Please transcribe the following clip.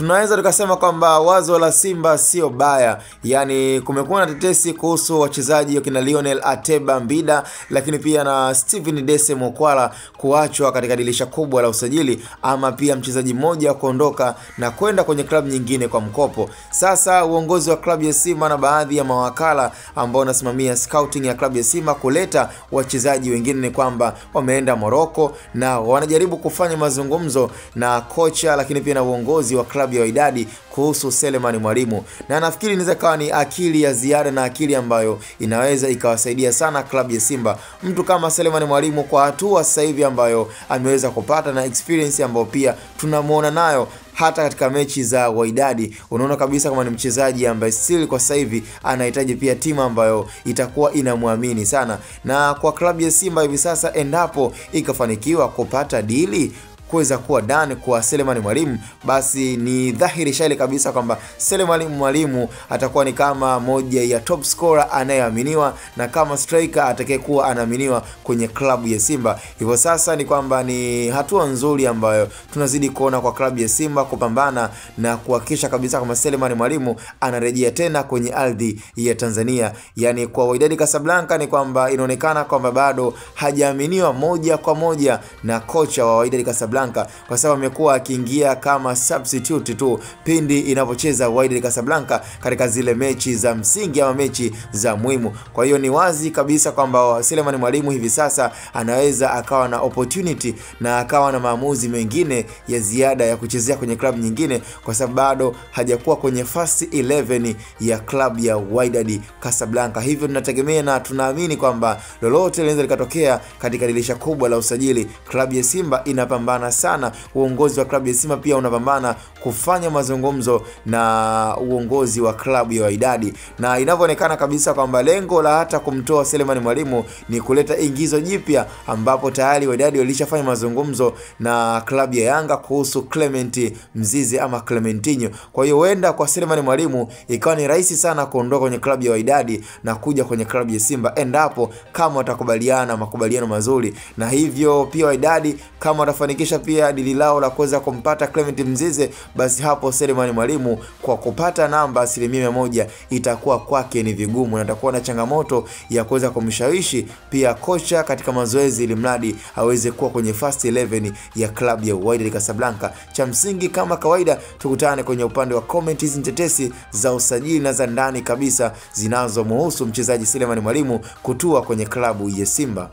tunaweza tukasema kwamba wazo la Simba sio baya. Yani kumekuwa na tetesi kuhusu wachezaji wakina Lionel Ateba Mbida, lakini pia na Steven Dese Mokwala kuachwa katika dirisha kubwa la usajili, ama pia mchezaji mmoja kuondoka na kwenda kwenye klabu nyingine kwa mkopo. Sasa uongozi wa klabu ya Simba na baadhi ya mawakala ambao wanasimamia scouting ya klabu ya Simba kuleta wachezaji wengine ni kwamba wameenda Morocco na wanajaribu kufanya mazungumzo na kocha, lakini pia na uongozi wa klabu ya Wydad kuhusu Selemani Mwalimu. Na nafikiri inaweza kawa ni akili ya ziada na akili ambayo inaweza ikawasaidia sana klabu ya Simba. Mtu kama Selemani Mwalimu kwa hatua sasa hivi ambayo ameweza kupata na experience ambayo pia tunamuona nayo hata katika mechi za Wydad, unaona kabisa kama ni mchezaji ambaye still kwa sasa hivi anahitaji pia timu ambayo itakuwa inamwamini sana. Na kwa klabu ya Simba hivi sasa, endapo ikafanikiwa kupata dili kuweza kuwa done kwa Selemani Mwalimu, basi ni dhahiri shaili kabisa kwamba Selemani Mwalimu atakuwa ni kama moja ya top scorer anayeaminiwa na kama striker atakayekuwa anaaminiwa kwenye klabu ya Simba. Hivyo sasa ni kwamba ni hatua nzuri ambayo tunazidi kuona kwa klabu ya Simba kupambana na kuhakikisha kabisa kama Selemani Mwalimu anarejea tena kwenye ardhi ya Tanzania. Yani kwa Wydad Casablanca ni kwamba inaonekana kwamba bado hajaaminiwa moja kwa moja na kocha wa Wydad Casablanca, kwa sababu amekuwa akiingia kama substitute tu pindi inapocheza Wydad Casablanca katika zile mechi za msingi ama mechi za muhimu. Kwa hiyo ni wazi kabisa kwamba Selemani Mwalimu hivi sasa anaweza akawa na opportunity na akawa na maamuzi mengine ya ziada ya kuchezea kwenye klabu nyingine, kwa sababu bado hajakuwa kwenye first 11 ya klabu ya Wydad Casablanca. Hivyo tunategemea na tunaamini kwamba lolote linaweza likatokea katika dirisha kubwa la usajili. Klabu ya Simba inapambana sana, uongozi wa klabu ya Simba pia unapambana kufanya mazungumzo na uongozi wa klabu ya Wydad, na inavyoonekana kabisa kwamba lengo la hata kumtoa Selemani Mwalimu ni kuleta ingizo jipya, ambapo tayari Wydad walishafanya mazungumzo na klabu ya Yanga kuhusu Clement Mzize ama Clementinho. Kwa hiyo huenda kwa Selemani Mwalimu ikawa ni rahisi sana kuondoka kwenye klabu ya Wydad na kuja kwenye klabu ya Simba endapo kama watakubaliana makubaliano mazuri. Na hivyo pia Wydad kama watafanikisha pia dili lao la kuweza kumpata Clement Mzize, basi hapo Selemani Mwalimu kwa kupata namba 100% itakuwa kwake ni vigumu, na atakuwa na changamoto ya kuweza kumshawishi pia kocha katika mazoezi ili mradi aweze kuwa kwenye first 11 ya klabu ya Wydad Casablanca. Cha msingi kama kawaida, tukutane kwenye upande wa comment hizi tetesi za usajili na za ndani kabisa zinazomhusu mchezaji Selemani Mwalimu kutua kwenye klabu ya Simba.